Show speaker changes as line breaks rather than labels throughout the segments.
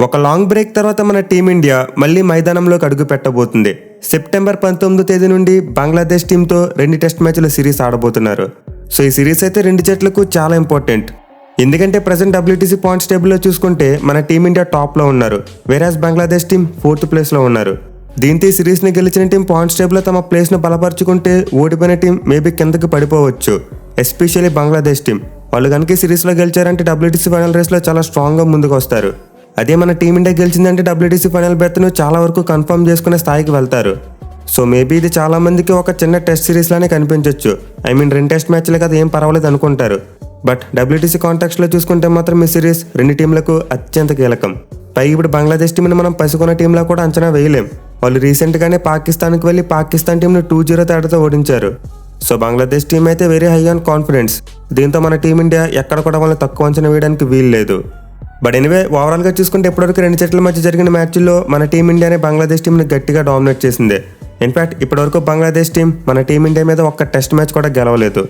ఒక long break తర్వాత మన టీమిండియా మళ్ళీ మైదానంలోకి అడుగు పెట్టబోతుంది. సెప్టెంబర్ 19వ తేదీ నుండి బంగ్లాదేశ్ టీంతో 2 టెస్ట్ మ్యాచ్ల సిరీస్ ఆడబోతున్నారు. సో ఈ సిరీస్ అయితే 2 జట్లకు చాలా ఇంపార్టెంట్. ఎందుకంటే ప్రజెంట్ WTC పాయింట్స్ టేబుల్లో చూసుకుంటే మన టీమిండియా టాప్లో ఉన్నారు, వేరాజ్ బంగ్లాదేశ్ టీం 4th ప్లేస్లో ఉన్నారు. దీంతో ఈ సిరీస్ని గెలిచిన టీం పాయింట్స్ టేబుల్లో తమ ప్లేస్ను బలపరుచుకుంటే ఓడిపోయిన టీం మేబీ కిందకి పడిపోవచ్చు. ఎస్పెషల్లీ బంగ్లాదేశ్ టీం వాళ్ళు కనుక ఈ సిరీస్లో గెలిచారంటే WTC ఫైనల్ రేస్లో చాలా స్ట్రాంగ్గా ముందుకు వస్తారు. అదే మన టీమిండియా గెలిచిందంటే WTC ఫైనల్ బెర్త్ను చాలా వరకు కన్ఫర్మ్ చేసుకునే స్థాయికి వెళ్తారు. సో మేబీ ఇది చాలా మందికి ఒక చిన్న టెస్ట్ సిరీస్ లానే కనిపించవచ్చు. 2 టెస్ట్ మ్యాచ్లు కదా ఏం పర్వాలేదు అనుకుంటారు. బట్ WTC కాంటాక్ట్స్లో చూసుకుంటే మాత్రం ఈ సిరీస్ 2 టీంలకు అత్యంత కీలకం. పైగా ఇప్పుడు బంగ్లాదేశ్ టీంని మనం పసుకున్న టీంలో కూడా అంచనా వేయలేం. వాళ్ళు రీసెంట్గానే పాకిస్తాన్కి వెళ్ళి పాకిస్తాన్ టీంను 2-0 తేడాతో ఓడించారు. సో బంగ్లాదేశ్ టీం అయితే వెరీ హై ఆన్ కాన్ఫిడెన్స్. దీంతో మన టీమిండియా ఎక్కడ కూడా వాళ్ళని తక్కువ అంచనా వేయడానికి వీలు లేదు. బట్ ఎనివే ఓవరాల్గా చూసుకుంటే ఇప్పటివరకు 2 జట్ల మధ్య జరిగిన మ్యాచ్ల్లో మన టీమిండియానే బంగ్లాదేశ్ టీంని గట్టిగా డామినేట్ చేసింది. ఇన్ఫాక్ట్ ఇప్పటివరకు బంగ్లాదేశ్ టీం మన టీమిండియా మీద ఒక్క టెస్ట్ మ్యాచ్ కూడా గెలవలేదు.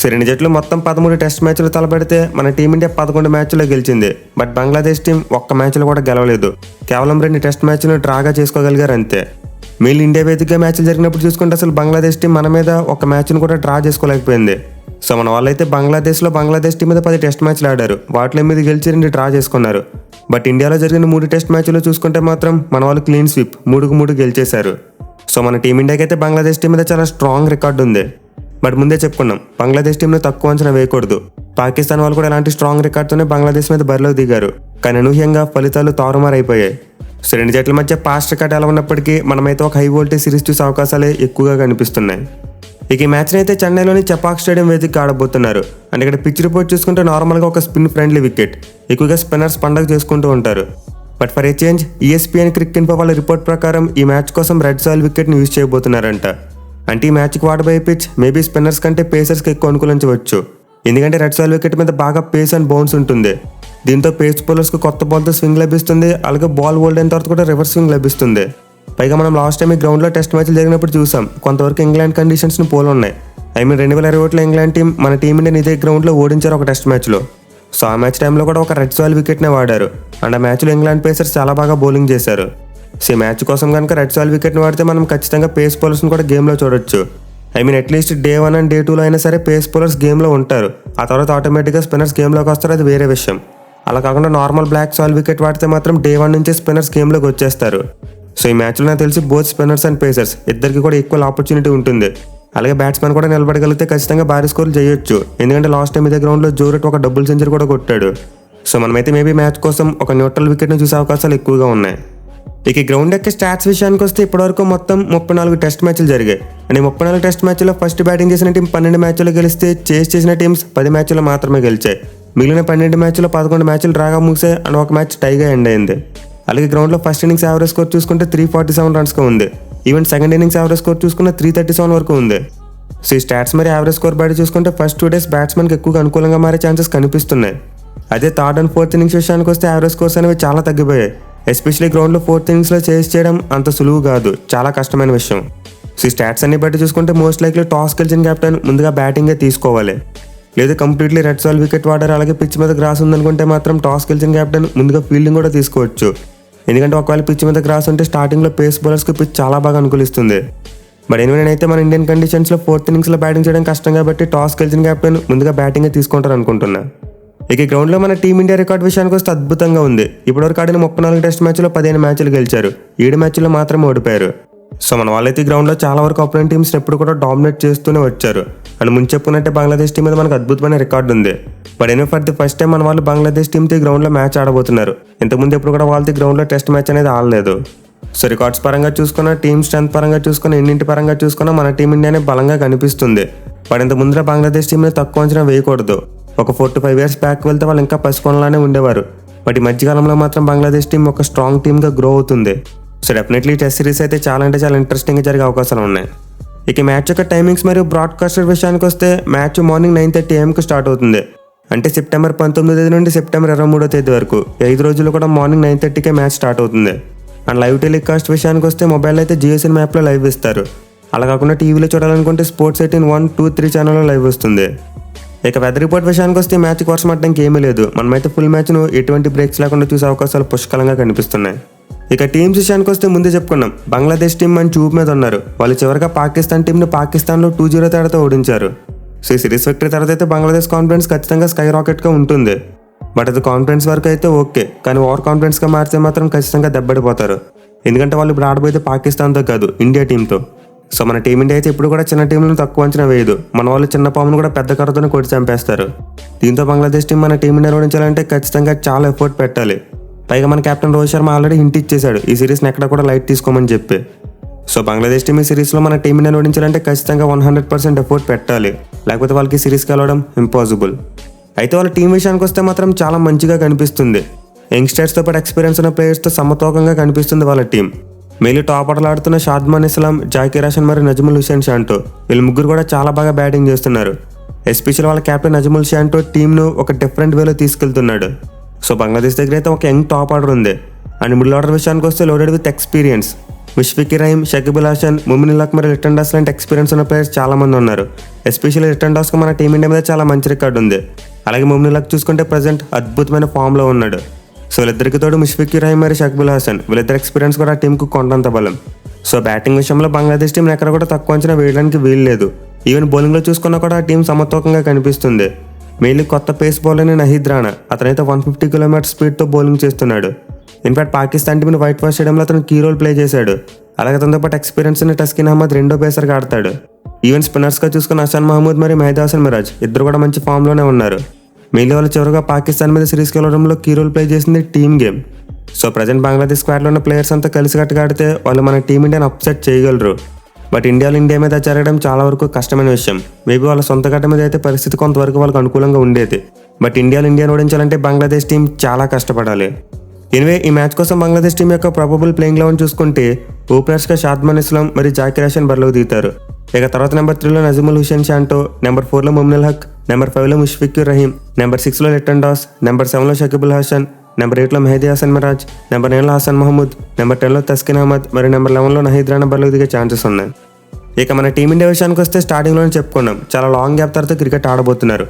సో 2 జట్లు మొత్తం 13 టెస్ట్ మ్యాచ్లు తలపెడితే మన టీమిండియా 11 మ్యాచ్లో గెలిచింది. బట్ బంగ్లాదేశ్ టీం ఒక్క మ్యాచ్లో కూడా గెలవలేదు. కేవలం 2 టెస్ట్ మ్యాచ్లను డ్రాగా చేసుకోగలిగారు అంతే. వీళ్ళు ఇండియా వేదికగా మ్యాచ్లు జరిగినప్పుడు చూసుకుంటే అసలు బంగ్లాదేశ్ టీం మన మీద ఒక మ్యాచ్ను కూడా డ్రా చేసుకోలేకపోయింది. సో మన వాళ్ళైతే బంగ్లాదేశ్ టీం మీద 10 టెస్ట్ మ్యాచ్లు ఆడారు, వాటిలో 8 గెలిచి 2 డ్రా చేసుకున్నారు. బట్ ఇండియాలో జరిగిన 3 టెస్ట్ మ్యాచ్లో చూసుకుంటే మాత్రం మన వాళ్ళు క్లీన్ స్వీప్ 3-3 గెలిచేశారు. సో మన టీమిండియాకి అయితే బంగ్లాదేశ్ టీం మీద చాలా స్ట్రాంగ్ రికార్డు ఉంది. బట్ ముందే చెప్పుకున్నాం, బంగ్లాదేశ్ టీంను తక్కువ అంచనా వేయకూడదు. పాకిస్తాన్ వాళ్ళు కూడా ఎలాంటి స్ట్రాంగ్ రికార్డుతోనే బంగ్లాదేశ్ మీద బరిలోకి దిగారు, కానీ అనూహ్యంగా ఫలితాలు తారుమారైపోయాయి. సో 2 జట్ల మధ్య పాస్ట్ రికార్డ్ ఎలా ఉన్నప్పటికీ మనమైతే ఒక హై వోల్టేజ్ సిరీస్ చూసే అవకాశాలే ఎక్కువగా కనిపిస్తున్నాయి. ఇక ఈ మ్యాచ్ని అయితే చెన్నైలోని చపాక్ స్టేడియం వేదికగా ఆడబోతున్నారు. అంటే ఇక్కడ పిచ్ రిపోర్ట్ చూసుకుంటే నార్మల్గా ఒక స్పిన్ ఫ్రెండ్లీ వికెట్, ఎక్కువగా స్పిన్నర్స్ పండగ చేసుకుంటూ ఉంటారు. But for a change ESPN cricket info వాళ్ళ రిపోర్ట్ ప్రకారం ఈ మ్యాచ్ కోసం రెడ్ సాయిల్ వికెట్ని యూజ్ చేయబోతున్నారంట. అంటే ఈ మ్యాచ్కి వాడబోయే పిచ్ మేబీ స్పిన్నర్స్ కంటే పేసర్స్కి ఎక్కువ అనుకూలించవచ్చు. ఎందుకంటే రెడ్ సాయిల్ వికెట్ మీద బాగా పేస్ అండ్ బౌన్స్ ఉంటుంది. దీంతో పేస్ బౌలర్స్కి కొత్త బాల్తో స్వింగ్ లభిస్తుంది, అలాగే బాల్ హోల్డ్ అయిన తర్వాత కూడా రివర్స్ స్వింగ్ లభిస్తుంది. పైగా మనం లాస్ట్ టైం ఈ గ్రౌండ్లో టెస్ట్ మ్యాచ్లు జరిగినప్పుడు చూసాం, కొంతవరకు ఇంగ్లాండ్ కండిషన్స్ని పోలున్నాయి. 2021లో ఇంగ్లాండ్ టీం మన టీమిండియన్ ఇదే గ్రౌండ్లో ఓడించారు ఒక టెస్ట్ మ్యాచ్లో. సో ఆ మ్యాచ్ టైంలో కూడా ఒక రెడ్ సాయిల్ వికెట్నే వాడారు. అండ్ ఆ మ్యాచ్లో ఇంగ్లాండ్ పేసర్స్ చాలా బాగా బౌలింగ్ చేశారు. సో ఈ మ్యాచ్ కోసం కనుక రెడ్ సాయిల్ వికెట్ని వాడితే మనం ఖచ్చితంగా పేస్ బౌలర్స్ని కూడా గేమ్లో చూడొచ్చు. అట్లీస్ట్ Day 1 అండ్ Day 2లో అయినా సరే పేస్ బౌలర్స్ గేమ్లో ఉంటారు. ఆ తర్వాత ఆటోమేటిక్గా స్పిన్నర్స్ గేమ్లోకి వస్తారు, అది వేరే విషయం. అలా కాకుండా నార్మల్ బ్లాక్ సాయిల్ వికెట్ వాడితే మాత్రం Day 1 నుంచే స్పిన్నర్స్ గేమ్లోకి వచ్చేస్తారు. సో ఈ మ్యాచ్లో నాకు తెలిసి బోత్ స్పిన్నర్స్ అండ్ పేసర్స్ ఇద్దరికి కూడా ఈక్వల్ ఆపర్చునిటీ ఉంటుంది. అలాగే బ్యాట్స్మెన్ కూడా నిలబడగలిగితే ఖచ్చితంగా భారీ స్కోర్లు చేయొచ్చు. ఎందుకంటే లాస్ట్ టైం ఇదే గ్రౌండ్లో జో రూట్ ఒక డబుల్ సెంచరీ కూడా కొట్టాడు. సో మనమైతే మేబీ మ్యాచ్ కోసం ఒక న్యూట్రల్ వికెట్ని చూసే అవకాశాలు ఎక్కువగా ఉన్నాయి. ఇక గ్రౌండ్ యొక్క స్టాట్స్ విషయానికి వస్తే ఇప్పటివరకు మొత్తం 34 టెస్ట్ మ్యాచ్లు జరిగాయి. అంటే 34 టెస్ట్ మ్యాచ్లో ఫస్ట్ బ్యాటింగ్ చేసిన టీం 12 మ్యాచ్లు గెలిస్తే చేస్ చేసిన టీమ్స్ 10 మ్యాచ్లో మాత్రమే గెలిచాయి. మిగిలిన 12 మ్యాచ్లో 11 మ్యాచ్లు డ్రాగా ముగిసాయి అండ్ ఒక మ్యాచ్ టైగా ఎండ్ అయింది. అలాగే గ్రౌండ్లో ఫస్ట్ ఇన్నింగ్స్ యావరేజ్ స్కోర్ చూసుకుంటే 347 రన్స్గా ఉంది. Even second innings average score చూసుకుంటే 337 వరకు ఉంది. సో ఈ స్టాట్స్ మరి యావరేజ్ స్కోర్ బయట చూసుకుంటే ఫస్ట్ 2 డేస్ బ్యాట్స్మెన్కి ఎక్కువగా అనుకూలంగా మారే ఛాన్సెస్ కనిపిస్తున్నాయి. అదే థర్డ్ అండ్ ఫోర్త్ ఇన్నింగ్స్ విషయానికి వస్తే యావరేజ్ స్కోర్స్ అనేవి చాలా తగ్గిపోయాయి. ఎస్పెషల్లీ గ్రౌండ్లో 4th ఇన్నింగ్స్లో చేస్ చేయడం అంత సులువు కాదు, చాలా కష్టమైన విషయం. సో ఈ స్టాట్స్ అన్ని బట్టి చూసుకుంటే మోస్ట్ లైక్లీ టాస్ గెలిచిన కెప్టెన్ ముందుగా బ్యాటింగే తీసుకోవాలి. లేదా కంప్లీట్లీ రెడ్ సాయిల్ వికెట్ వాడారు, అలాగే పిచ్ మీద గ్రాస్ ఉందనుకుంటే మాత్రం టాస్ గెలిచిన కెప్టెన్ ముందుగా ఫీల్డింగ్ కూడా తీసుకోవచ్చు. ఎందుకంటే ఒకవేళ పిచ్ మీద గ్రాస్ ఉంటే స్టార్టింగ్లో పేస్ బౌలర్స్కి పిచ్ చాలా బాగా అనుకూలిస్తుంది. బట్ నేనైతే మన ఇండియన్ కండిషన్స్లో 4th ఇన్నింగ్స్లో బ్యాటింగ్ చేయడం కష్టం కాబట్టి టాస్ గెలిచిన కెప్టెన్ ముందుగా బ్యాటింగే తీసుకుంటారు అనుకుంటున్నా. ఇక గ్రౌండ్లో మన టీమిండియా రికార్డ్ విషయానికి వస్తే అద్భుతంగా ఉంది. ఇప్పటివరకు ఆడిన 34 టెస్ట్ మ్యాచ్లో 15 మ్యాచ్లు గెలిచారు, 7 మ్యాచ్ల్లో మాత్రమే ఓడిపోయారు. సో మన వాళ్ళైతే గ్రౌండ్లో చాలా వరకు అపోనెంట్ టీమ్స్ ఎప్పుడు కూడా డామినేట్ చేస్తూనే వచ్చారు. అండ్ ముందు చెప్పుకున్నట్టే బంగ్లాదేశ్ టీం మీద మనకు అద్భుతమైన రికార్డు ఉంది. But for the first time మన వాళ్ళు బంగ్లాదేశ్ టీంతో గ్రౌండ్లో మ్యాచ్ ఆడబోతున్నారు. ఇంతకుముందు ఎప్పుడు కూడా వాళ్ళతో గ్రౌండ్లో టెస్ట్ మ్యాచ్ అనేది ఆడలేదు. సో రికార్డ్స్ పరంగా చూసుకున్నా, టీమ్ స్ట్రెంత్ పరంగా చూసుకున్నా, ఎన్నింటి పరంగా చూసుకున్నా మన టీమిండియానే బలంగా కనిపిస్తుంది. బట్ ఇంత ముందర బంగ్లాదేశ్ టీంని తక్కువ అంచనా వేయకూడదు. ఒక 4 to 5 years బ్యాక్ వెళ్తే వాళ్ళు ఇంకా పసికొనలానే ఉండేవారు. బట్ ఈ మధ్యకాలంలో మాత్రం బంగ్లాదేశ్ టీం ఒక స్ట్రాంగ్ టీమ్గా గ్రో అవుతుంది. సో డెఫినెట్లీ టెస్ట్ సిరీస్ అయితే చాలా అంటే చాలా ఇంట్రెస్టింగ్గా జరిగే అవకాశాలు ఉన్నాయి. ఇక మ్యాచ్ యొక్క టైమింగ్స్ మరియు బ్రాడ్కాస్టర్ విషయానికి వస్తే మ్యాచ్ మార్నింగ్ 9:30 AM స్టార్ట్ అవుతుంది. అంటే సెప్టెంబర్ 19వ తేదీ నుండి సెప్టెంబర్ 23వ తేదీ వరకు 5 రోజులు కూడా మార్నింగ్ 9:30కే మ్యాచ్ స్టార్ట్ అవుతుంది. అండ్ లైవ్ టెలికాస్ట్ విషయానికి వస్తే మొబైల్ అయితే Jio Cinema యాప్లో లైవ్ ఇస్తారు. అలా కాకుండా టీవీలో చూడాలనుకుంటే Sports 18 1, 2, 3 ఛానల్లో లైవ్ వస్తుంది. ఇక వెదర్ రిపోర్ట్ విషయానికి వస్తే మ్యాచ్కి వర్షం పడడానికి ఏమీ లేదు. మనమైతే ఫుల్ మ్యాచ్ను ఎటువంటి బ్రేక్స్ లేకుండా చూసే అవకాశాలు పుష్కలంగా కనిపిస్తున్నాయి. ఇక టీమ్స్ విషయానికి వస్తే ముందే చెప్పుకున్నాం, బంగ్లాదేశ్ టీం మంచి చూపు మీద ఉన్నారు. వాళ్ళు చివరిగా పాకిస్తాన్ టీంను పాకిస్తాన్లో 2-0 తేడాతో ఓడించారు. సో ఈ సిరీస్ విక్టరీ తర్వాత అయితే బంగ్లాదేశ్ కాన్ఫిడెన్స్ ఖచ్చితంగా స్కై రాకెట్గా ఉంటుంది. బట్ అది కాన్ఫిడెన్స్ వరకు అయితే ఓకే, కానీ ఓవర్ కాన్ఫిడెన్స్గా మారితే మాత్రం ఖచ్చితంగా దెబ్బడిపోతారు. ఎందుకంటే వాళ్ళు ఇప్పుడు ఆడబోయితే పాకిస్తాన్తో కాదు, ఇండియా టీంతో. సో మన టీమిండియా అయితే ఇప్పుడు కూడా చిన్న టీంలను తక్కువ అంచనా వేయదు. మన వాళ్ళు చిన్న పామును కూడా పెద్ద కర్రతోనే కొట్టి చంపేస్తారు. దీంతో బంగ్లాదేశ్ టీం మన టీమిండియా ఓడించాలంటే ఖచ్చితంగా చాలా ఎఫర్ట్ పెట్టాలి. పైగా మన captain Rohit Sharma already hint ఇచ్చేశాడు ఈ సిరీస్ని ఎక్కడ కూడా లైట్ తీసుకోమని చెప్పి. సో బంగ్లాదేశ్ టీం ఈ సిరీస్లో మన టీమిండియా ఓడించాలంటే ఖచ్చితంగా 100% ఎఫర్ట్ పెట్టాలి, లేకపోతే వాళ్ళకి సిరీస్కి వెళ్ళడం ఇంపాసిబుల్. అయితే వాళ్ళ టీం విషయానికి వస్తే మాత్రం చాలా మంచిగా కనిపిస్తుంది. యంగ్స్టర్స్తో పాటు ఎక్స్పీరియన్స్ ఉన్న ప్లేయర్స్తో సమతూకంగా కనిపిస్తుంది వాళ్ళ టీం. మెయిన్ టాప్ ఆటలు ఆడుతున్న షాద్మాన్ ఇస్లాం, జాకీర్ హసన్ మరియు నజ్ముల్ హుసేన్ షాంటో, వీళ్ళు ముగ్గురు కూడా చాలా బాగా బ్యాటింగ్ చేస్తున్నారు. ఎస్పెషల్ వాళ్ళ కెప్టెన్ నజ్ముల్ షాంటో టీంను ఒక డిఫరెంట్ వేలో తీసుకెళ్తున్నాడు. సో బంగ్లాదేశ్ దగ్గర అయితే ఒక యంగ్ టాప్ ఆర్డర్ ఉంది. అండ్ మిడిల్ ఆర్డర్ విషయానికి వస్తే loaded with experience. Mushfiq Rahim, Shakib Al Hasan, Mominul Haque మరియు లిటన్ దాస్ లాంటి ఎక్స్పీరియన్స్ ఉన్న ప్లేయర్స్ చాలా మంది ఉన్నారు. ఎస్పెషల్లీ లిటన్ దాస్కు మన టీమిండియా మీద చాలా మంచి రికార్డు ఉంది. అలాగే ముమిన్ ఉల్ హక్ చూసుకుంటే ప్రజెంట్ అద్భుతమైన ఫామ్లో ఉన్నాడు. సో వీళ్ళిద్దరికి తోడు ముష్ఫిక్ రహీం మరియు షకీబ్ అల్ హసన్, వీళ్ళిద్దరు ఎక్స్పీరియన్స్ కూడా టీంకు కొండంత బలం. సో బ్యాటింగ్ విషయంలో బంగ్లాదేశ్ టీం ఎక్కడ కూడా తక్కువ అంచనా వేయడానికి వీలు లేదు. ఈవెన్ బౌలింగ్లో చూసుకున్నా కూడా టీం సమతూకంగా కనిపిస్తుంది. మెయిన్లీ కొత్త పేస్ బౌలర్ నహీద్ రాణా, అతనైతే 150 కిలోమీటర్ స్పీడ్తో బౌలింగ్ చేస్తున్నాడు. ఇన్ఫాక్ట్ పాకిస్తాన్ టీంని వైట్ వాష్ చేయడంలో అతను కీ రోల్ ప్లే చేశాడు. అలాగే తనతో పాటు ఎక్స్పీరియన్స్ ఉన్న టస్కిన్ అహ్మద్ రెండో పేసర్గా ఆడతాడు. ఈవెన్ స్పిన్నర్స్గా చూసుకున్న హసన్ మహమూద్ మరియు మెహదీ హసన్ మిరాజ్ ఇద్దరు కూడా మంచి ఫామ్లోనే ఉన్నారు. మెయిన్లీ వాళ్ళు చివరిగా పాకిస్తాన్ మీద సిరీస్కి వెళ్ళడంలో కీ రోల్ ప్లే చేసింది team game. So present Bangladesh స్క్వాడ్లో ఉన్న ప్లేయర్స్ అంతా కలిసికట్టుగా ఆడితే వాళ్ళు మన టీమిండియాని అప్సెట్ చేయగలరు. బట్ ఇండియా మీద జరగడం చాలా వరకు కష్టమైన విషయం. మేబీ వాళ్ళ సొంత గడ్డ మీద అయితే పరిస్థితి కొంతవరకు వాళ్ళకి అనుకూలంగా ఉండేది. బట్ ఇండియాని ఓడించాలంటే బంగ్లాదేశ్ టీం చాలా కష్టపడాలి. ఎనివే ఈ మ్యాచ్ కోసం బంగ్లాదేశ్ టీం యొక్క ప్రాబబుల్ ప్లేయింగ్ లెవెన్ చూసుకుంటే ఓపెనర్స్గా షాద్మాన్ ఇస్లాం మరియు జాకీర్ హసన్ బరిలోకి దిగుతారు. ఇక తర్వాత నెంబర్ 3లో నజ్ముల్ హుసేన్ షాంటో, నెంబర్ 4లో ముమిన్ ఉల్ హక్, నెంబర్ 5లో ముష్ఫిక్ రహీం, నెంబర్ 6లో లిటన్ దాస్, నెంబర్ 7లో షకీబ్ అల్ హసన్, నెంబర్ 8లో మెహదీ హసన్ మిరాజ్, నెంబర్ 9లో హసన్ మహమూద్, నెంబర్ 10లో తస్కిన్ అహ్మద్ మరియు నెంబర్ 11లో నహీద్ రాణా బరిలోకి దిగే ఛాన్సెస్ ఉన్నాయి. ఇక మన టీమిండియా విషయానికి వస్తే స్టార్టింగ్లోనే చెప్పుకున్నాం, చాలా లాంగ్ గ్యాప్ తర్వాత క్రికెట్ ఆడబోతున్నారు.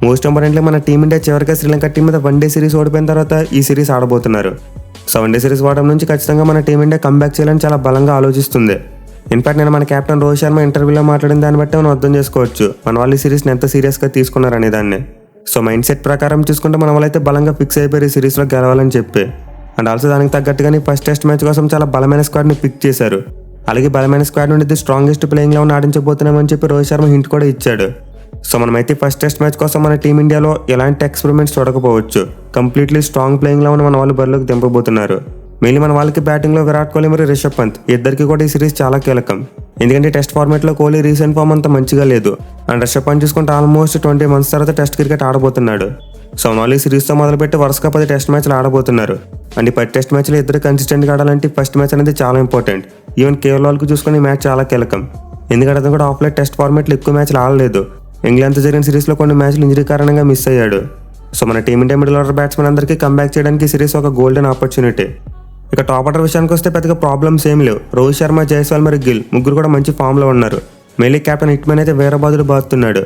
మోస్ట్ ఇంపార్టెంట్లీ మన టీమిండియా చివరిగా శ్రీలంక టీం మీద వన్డే సిరీస్ ఓడిపోయిన తర్వాత ఈ సిరీస్ ఆడబోతున్నారు. సో వన్డే సిరీస్ ఓడడం నుంచి ఖచ్చితంగా మన టీమిండియా కంబ్యాక్ చేయాలని చాలా బలంగా ఆలోచిస్తుంది. ఇన్ఫాక్ట్ నేను మన కెప్టెన్ రోహిత్ శర్మ ఇంటర్వ్యూలో మాట్లాడిన దాన్ని బట్టి మనం అర్థం చేసుకోవచ్చు మన వాళ్ళు ఈ సిరీస్ని ఎంత సీరియస్గా తీసుకున్నారు అనే దాన్ని. సో మైండ్ సెట్ ప్రకారం చూసుకుంటే మన వాళ్ళైతే బలంగా ఫిక్స్ అయిపోయారు ఈ సిరీస్లో గెలవాలని చెప్పి. అండ్ ఆల్సో దానికి తగ్గట్టుగానే ఫస్ట్ టెస్ట్ మ్యాచ్ కోసం చాలా బలమైన స్క్వాడ్ని పిక్ చేశారు. అలాగే బలమైన స్క్వాడ్ నుండి స్ట్రాంగెస్ట్ ప్లేయింగ్ లెవెన్ ఆడించబోతున్నామని చెప్పి రోహిత్ శర్మ హింట్ కూడా ఇచ్చాడు. సో మనమైతే ఫస్ట్ టెస్ట్ మ్యాచ్ కోసం మన టీమిండియాలో ఎలాంటి ఎక్స్పెరిమెంట్స్ చూడకపోవచ్చు. కంప్లీట్లీ స్ట్రాంగ్ ప్లేయింగ్ లెవెన్ మన వాళ్ళు బరిలోకి దింపబోతున్నారు. మెయిన్లీ మన వాళ్ళకి బ్యాటింగ్లో విరాట్ కోహ్లీ మరియు రిషబ్ పంత్ ఇద్దరికి కూడా ఈ సిరీస్ చాలా కీలకం. ఎందుకంటే టెస్ట్ ఫార్మాట్లో కోహ్లీ రీసెంట్ ఫామ్ అంత మంచిగా లేదు. అండ్ రిషబ్ పంత్ చూసుకుంటే ఆల్మోస్ట్ 20 months తర్వాత టెస్ట్ క్రికెట్ ఆడబోతున్నాడు. సో మన వాళ్ళు ఈ సిరీస్తో మొదలుపెట్టి వరుసగా 10 టెస్ట్ మ్యాచ్లు ఆడబోతున్నారు. అండ్ ఈ 10 టెస్ట్ మ్యాచ్లు ఇద్దరు కన్సిస్టెంట్గా ఆడాలంటే ఫస్ట్ మ్యాచ్ అనేది చాలా ఇంపార్టెంట్. ఈవెన్ కేఎల్ రాహుల్కి చూసుకుని ఈ మ్యాచ్ చాలా కీలకం. ఎందుకంటే అతను కూడా ఆఫ్లైన్ టెస్ట్ ఫార్మాట్లో ఎక్కువ మ్యాచ్లు ఆడలేదు. ఇంగ్లాండ్తో జరిగిన సిరీస్లో కొన్ని మ్యాచ్లు ఇంజరీ కారణంగా మిస్ అయ్యాడు. సో మన టీమిండియా మిడిల్ ఆర్డర్ బ్యాట్స్మెన్ అందరికీ కంబ్యాక్ చేయడానికి ఈ సిరీస్ ఒక గోల్డెన్ ఆపర్చునిటీ. ఇక టాప్ ఆర్డర్ విషయానికి వస్తే పెద్దగా ప్రాబ్లమ్స్ ఏం లేవు. రోహిత్ శర్మ, జైస్వాల్ మరియు గిల్ ముగ్గురు కూడా మంచి ఫామ్లో ఉన్నారు. మెయిన్లీ కెప్టెన్ హిట్మెన్ అయితే వేరే బాధలు బాదుతున్నాడు.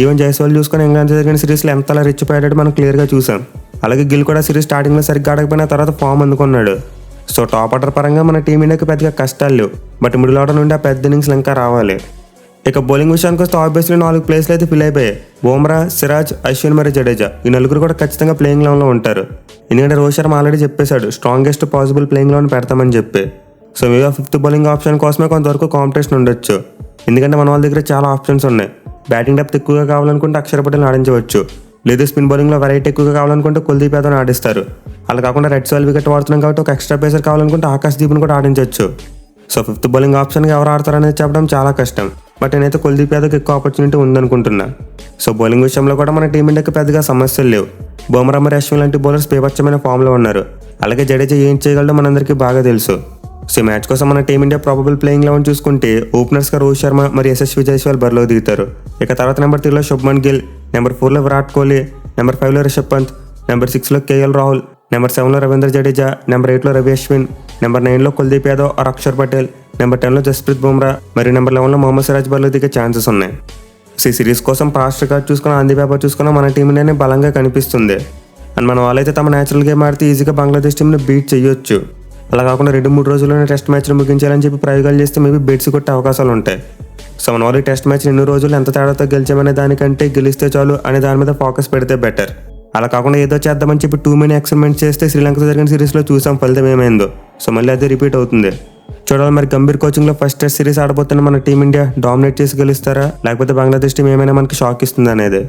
ఈవెన్ జైస్వాల్ చూసుకొని ఇంగ్లాండ్ జరిగిన సిరీస్లో ఎంతలా రెచ్చిపోయాడో మనం క్లియర్గా చూసాం. అలాగే గిల్ కూడా సిరీస్ స్టార్టింగ్లో సరిగ్గా ఆడకపోయిన తర్వాత ఫామ్ అందుకున్నాడు. సో టాప్ ఆర్డర్ పరంగా మన టీమిండియాకి పెద్దగా కష్టాలు లేవు. బట్ మిడిల్ ఆర్డర్ నుండి ఆ పెద్ద ఇన్నింగ్స్లు ఇంకా రావాలి. ఇక బౌలింగ్ విషయానికి వస్తే ఆబ్వియస్లీ 4 ప్లేస్లు అయితే ఫిల్ అయిపోయాయి. బుమ్రా, సిరాజ్, అశ్విన్ మరియు జడేజా ఈ నలుగురు కూడా ఖచ్చితంగా ప్లేయింగ్ లెవెన్లో ఉంటారు. ఎందుకంటే రోహిత్ శర్మ ఆల్రెడీ చెప్పేశాడు స్ట్రాంగెస్ట్ పాసిబుల్ ప్లేయింగ్ లెవెన్ పెడతామని చెప్పి. సో మేము 5th బౌలింగ్ ఆప్షన్ కోసమే కొంతవరకు కాంపిటీషన్ ఉండొచ్చు. ఎందుకంటే మన వాళ్ళ దగ్గర చాలా ఆప్షన్స్ ఉన్నాయి. బ్యాటింగ్ డెప్త్ ఎక్కువగా కావాలనుకుంటే అక్షర్ పటేల్ని ఆడించవచ్చు. లేదు స్పిన్ బౌలింగ్లో వెరైటీ ఎక్కువగా కావాలనుకుంటే కుల్దీప్ యాదవ్ని ఆడిస్తారు. అలా కాకుండా రెడ్ సాయిల్ వికెట్ వాడుతున్నాం కాబట్టి ఒక ఎక్స్ట్రా పేసర్ కావాలనుకుంటే ఆకాశ్ దీప్ని కూడా ఆడించవచ్చు. సో 5th బౌలింగ్ ఆప్షన్గా ఎవరు ఆడతారనేది చెప్పడం చాలా కష్టం. బట్ నేనైతే కుల్దీప్ యాదవ్కి ఎక్కువ ఆపర్చునిటీ ఉందనుకుంటున్నా. సో బౌలింగ్ విషయంలో కూడా మన టీమిండియాకి పెద్దగా సమస్యలు లేవు. బుమ్రా మరియు అశ్విన్ లాంటి బౌలర్స్ బీభత్సమైన ఫామ్లో ఉన్నారు. అలాగే జడేజా ఏం చేయగలడో మనందరికీ బాగా తెలుసు. సో ఈ మ్యాచ్ కోసం మన టీమిండియా ప్రాబబుల్ ప్లేయింగ్ లెవెన్ చూసుకుంటే ఓపెనర్స్గా రోహిత్ శర్మ మరియు యశస్వి జైస్వాల్ బరిలోకి దిగుతారు. ఇక తర్వాత నెంబర్ 3లో శుభ్మన్ గిల్, నెంబర్ 4లో విరాట్ కోహ్లీ, నెంబర్ 5లో రిషబ్ పంత్, నెంబర్ 6లో కేఎల్ రాహుల్, నెంబర్ 7లో రవీంద్ర జడేజా, నెంబర్ 8లో రవి అశ్విన్, నెంబర్ 9లో కుల్దీప్ యాదవ్ ఆర్ అక్షర్ పటేల్, నెంబర్ 10లో జస్ప్రీత్ బుమ్రా మరియు నెంబర్ 11లో మొహమ్మద్ సిరాజ్ బరిలోకి దిగే ఛాన్సెస్ ఉన్నాయి. సో ఈ సిరీస్ కోసం పాస్ట్ రికార్డ్ చూసుకున్న ఆంధ్ర పేపర్ చూసుకున్న మన టీం ఇండియానే బలంగా కనిపిస్తుంది. అండ్ మన వాళ్ళైతే తమ న్యాచురల్ గేమ్ ఆడితే ఈజీగా బంగ్లాదేశ్ టీంని బీట్ చేయొచ్చు. అలా కాకుండా 2-3 రోజుల్లోనే టెస్ట్ మ్యాచ్లు ముగించాలని చెప్పి ప్రయోగాలు చేస్తే మేబీ బెట్స్ కొట్టే అవకాశాలు ఉంటాయి. సో మన వాళ్ళు టెస్ట్ మ్యాచ్ 2 రోజులు ఎంత తేడాతో గెలిచామనే దానికంటే గెలిస్తే చాలు అనే దాని మీద ఫోకస్ పెడితే బెటర్. అలా కాకుండా ఏదో చేద్దామని చెప్పి టూ మెనీ ఎక్స్పెరిమెంట్ చేస్తే శ్రీలంకతో జరిగిన సిరీస్లో చూసాం ఫలితం ఏమైందో. సో మళ్ళీ అదే రిపీట్ అవుతుంది. చూడాలి మరి గంభీర్ కోచింగ్లో ఫస్ట్ టెస్ట్ సిరీస్ ఆడబోతున్న మన టీమిండియా డామినేట్ చేసి గెలుస్తారా, లేకపోతే బంగ్లాదేశ్ టీం ఏమైనా మనకి షాక్ ఇస్తుందా అనేది.